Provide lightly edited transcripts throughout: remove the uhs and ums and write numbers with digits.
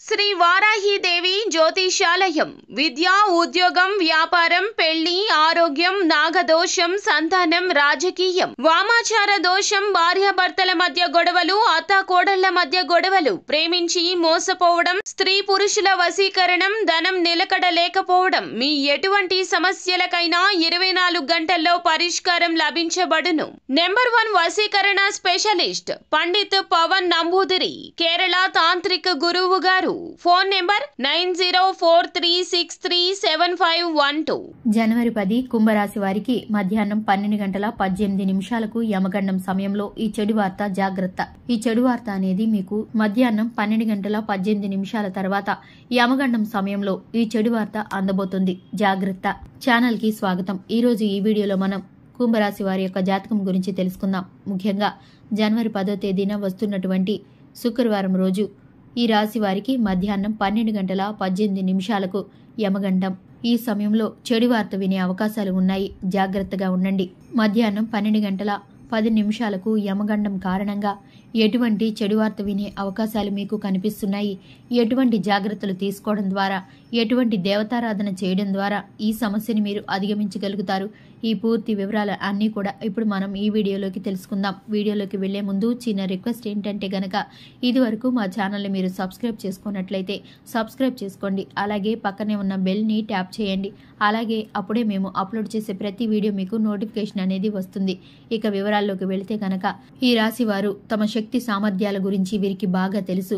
శ్రీ వారాహిదేవి జ్యోతిషాలయం విద్య ఉద్యోగం వ్యాపారం పెళ్లి ఆరోగ్యం నాగదోషం సంతానం రాజకీయం వామాచార దోషం భార్యాభర్తల మధ్య గొడవలు అత్తాకోడళ్ల మధ్య గొడవలు ప్రేమించి మోసపోవడం స్త్రీ పురుషుల వశీకరణం ధనం నిలకడ లేకపోవడం మీ ఎటువంటి సమస్యలకైనా 24 గంటల్లో పరిష్కారం లభించబడును. నెంబర్ 1 వశీకరణ స్పెషలిస్ట్ పండిత్ పవన్ నంబూదిరి కేరళ తాంత్రిక గురువు గారు. Phone number 9043637512. జనవరి 10 కుంభరాశి వారికి మధ్యాహ్నం 12:18 యమగండం సమయంలో ఈ చెడు వార్త జాగ్రత్త. ఈ చెడు వార్త అనేది మీకు మధ్యాహ్నం 12:18 తర్వాత యమగండం సమయంలో ఈ చెడు వార్త అందబోతుంది. జాగ్రత్త. ఛానల్ కి స్వాగతం. ఈ రోజు ఈ వీడియోలో మనం కుంభరాశి వారి యొక్క జాతకం గురించి తెలుసుకుందాం. ముఖ్యంగా జనవరి 10వ తేదీన వస్తున్నటువంటి శుక్రవారం రోజు ఈ రాశి వారికి మధ్యాహ్నం 12:18 యమగండం. ఈ సమయంలో చెడు వార్త వినే అవకాశాలు ఉన్నాయి. జాగ్రత్తగా ఉండండి. మధ్యాహ్నం 12:10 యమగండం కారణంగా ఎటువంటి చెడు వార్త వినే అవకాశాలు మీకు కనిపిస్తున్నాయి, ఎటువంటి జాగ్రత్తలు తీసుకోవడం ద్వారా, ఎటువంటి దేవతారాధన చేయడం ద్వారా ఈ సమస్యని మీరు అధిగమించగలుగుతారు, ఈ పూర్తి వివరాలు అన్నీ కూడా ఇప్పుడు మనం ఈ వీడియోలోకి తెలుసుకుందాం. వీడియోలోకి వెళ్లే ముందు చిన్న రిక్వెస్ట్ ఏంటంటే గనక ఇదివరకు మా ఛానల్ని మీరు సబ్స్క్రైబ్ చేసుకున్నట్లయితే సబ్స్క్రైబ్ చేసుకోండి. అలాగే పక్కనే ఉన్న బెల్ని ట్యాప్ చేయండి. అలాగే అప్పుడే మేము అప్లోడ్ చేసే ప్రతి వీడియో మీకు నోటిఫికేషన్ అనేది వస్తుంది. ఇక వివరాల్లోకి వెళితే గనక ఈ రాశి వారు తమ శక్తి సామర్థ్యాల గురించి వీరికి బాగా తెలుసు.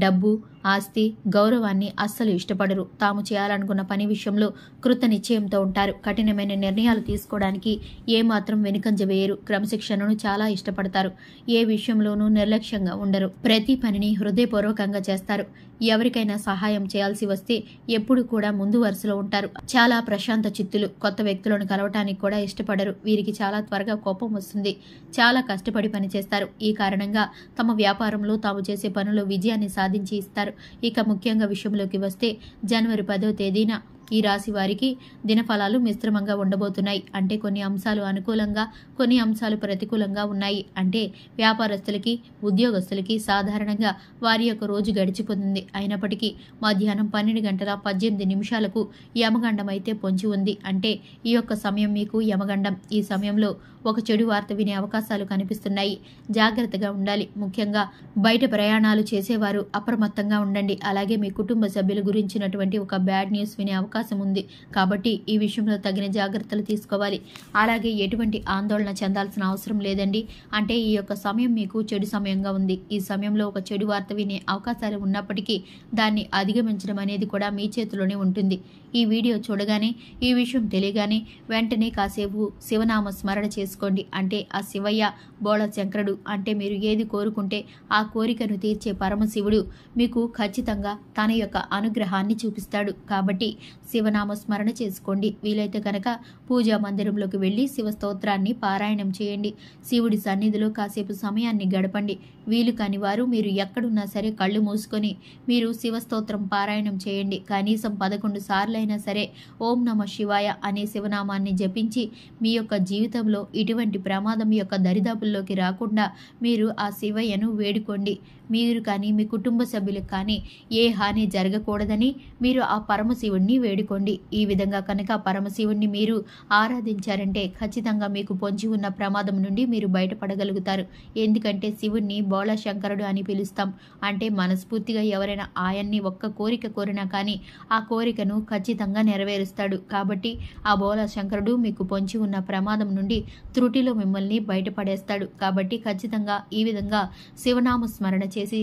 డబ్బు, ఆస్తి, గౌరవాన్ని అస్సలు ఇష్టపడరు. తాము చేయాలనుకున్న పని విషయంలో కృత నిశ్చయంతో ఉంటారు. కఠినమైన నిర్ణయాలు తీసుకోవడానికి ఏమాత్రం వెనుకంజ వేయరు. క్రమశిక్షణను చాలా ఇష్టపడతారు. ఏ విషయంలోనూ నిర్లక్ష్యంగా ఉండరు. ప్రతి పనిని హృదయపూర్వకంగా చేస్తారు. ఎవరికైనా సహాయం చేయాల్సి వస్తే ఎప్పుడు కూడా ముందు వరుసలో ఉంటారు. చాలా ప్రశాంత చిత్తులు. కొత్త వ్యక్తులను కలవటానికి కూడా ఇష్టపడరు. వీరికి చాలా త్వరగా కోపం వస్తుంది. చాలా కష్టపడి పనిచేస్తారు. ఈ కారణంగా తమ వ్యాపారంలో తాము చేసే పనుల్లో విజయాన్ని సాధించి ఇస్తారు. ఇక ముఖ్యంగా విషయంలోకి వస్తే జనవరి 10వ తేదీన ఈ రాశి వారికి దినఫలాలు మిశ్రమంగా ఉండబోతున్నాయి. అంటే కొన్ని అంశాలు అనుకూలంగా, కొన్ని అంశాలు ప్రతికూలంగా ఉన్నాయి. అంటే వ్యాపారస్తులకి, ఉద్యోగస్తులకి సాధారణంగా వారి యొక్క రోజు గడిచిపోతుంది. అయినప్పటికీ మధ్యాహ్నం 12:18 యమగండం అయితే పొంచి ఉంది. అంటే ఈ యొక్క సమయం మీకు యమగండం. ఈ సమయంలో ఒక చెడు వార్త వినే అవకాశాలు కనిపిస్తున్నాయి. జాగ్రత్తగా ఉండాలి. ముఖ్యంగా బయట ప్రయాణాలు చేసేవారు అప్రమత్తంగా ఉండండి. అలాగే మీ కుటుంబ సభ్యుల గురించినటువంటి ఒక బ్యాడ్ న్యూస్ వినే అవకాశం ఉంది. కాబట్టి ఈ విషయంలో తగిన జాగ్రత్తలు తీసుకోవాలి. అలాగే ఎటువంటి ఆందోళన చెందాల్సిన అవసరం లేదండి. అంటే ఈ యొక్క సమయం మీకు చెడు సమయంగా ఉంది. ఈ సమయంలో ఒక చెడు వార్త వినే అవకాశాలు ఉన్నప్పటికీ దాన్ని అధిగమించడం అనేది కూడా మీ చేతిలోనే ఉంటుంది. ఈ వీడియో చూడగానే, ఈ విషయం తెలియగానే వెంటనే కాసేపు శివనామ స్మరణ చేసుకోండి. అంటే ఆ శివయ్య బోళ శంకరుడు, అంటే మీరు ఏది కోరుకుంటే ఆ కోరికను తీర్చే పరమశివుడు మీకు ఖచ్చితంగా తన యొక్క అనుగ్రహాన్ని చూపిస్తాడు. కాబట్టి శివనామ స్మరణ చేసుకోండి. వీలైతే కనుక పూజా మందిరంలోకి వెళ్లి శివ స్తోత్రాన్ని పారాయణం చేయండి. శివుడి సన్నిధిలో కాసేపు సమయాన్ని గడపండి. వీలు కాని వారు మీరు ఎక్కడున్నా సరే కళ్ళు మూసుకొని మీరు శివస్తోత్రం పారాయణం చేయండి. కనీసం 11 సార్లైనా సరే ఓం నమ శివాయ అనే శివనామాన్ని జపించి మీ యొక్క జీవితంలో ఇటువంటి ప్రమాదం యొక్క దరిదాపుల్లోకి రాకుండా మీరు ఆ శివయ్యను వేడుకోండి. మీరు కానీ మీ కుటుంబ సభ్యులకు కానీ ఏ హాని జరగకూడదని మీరు ఆ పరమశివుణ్ణి వేడుకోండి. ఈ విధంగా కనుక పరమశివుణ్ణి మీరు ఆరాధించారంటే ఖచ్చితంగా మీకు పొంచి ఉన్న ప్రమాదం నుండి మీరు బయటపడగలుగుతారు. ఎందుకంటే శివుణ్ణి బోళ శంకరుడు అని పిలుస్తాం. అంటే మనస్ఫూర్తిగా ఎవరైనా ఆయన్ని ఒక్క కోరిక కోరినా కానీ ఆ కోరికను ఖచ్చితంగా నెరవేరుస్తాడు. కాబట్టి ఆ బోళ శంకరుడు మీకు పొంచి ఉన్న ప్రమాదం నుండి త్రుటిలో మిమ్మల్ని బయటపడేస్తాడు. కాబట్టి ఖచ్చితంగా ఈ విధంగా శివనామ స్మరణ చేసి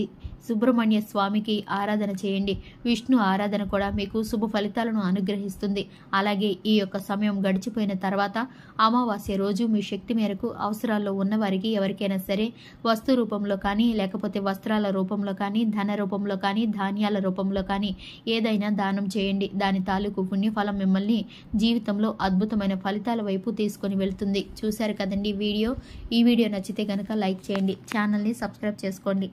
సుబ్రహ్మణ్య స్వామికి ఆరాధన చేయండి. విష్ణు ఆరాధన కూడా మీకు శుభ ఫలితాలను అనుగ్రహిస్తుంది. అలాగే ఈ యొక్క సమయం గడిచిపోయిన తర్వాత అమావాస్య రోజు మీ శక్తి మేరకు అవసరాల్లో ఉన్నవారికి ఎవరికైనా సరే వస్తు రూపంలో కానీ, లేకపోతే వస్త్రాల రూపంలో కానీ, ధన రూపంలో కానీ, ధాన్యాల రూపంలో కానీ ఏదైనా దానం చేయండి. దాని తాలూకు పుణ్యఫలం మిమ్మల్ని జీవితంలో అద్భుతమైన ఫలితాల వైపు తీసుకొని వెళ్తుంది. చూశారు కదండి వీడియో. ఈ వీడియో నచ్చితే కనుక లైక్ చేయండి. ఛానల్ని సబ్స్క్రైబ్ చేసుకోండి.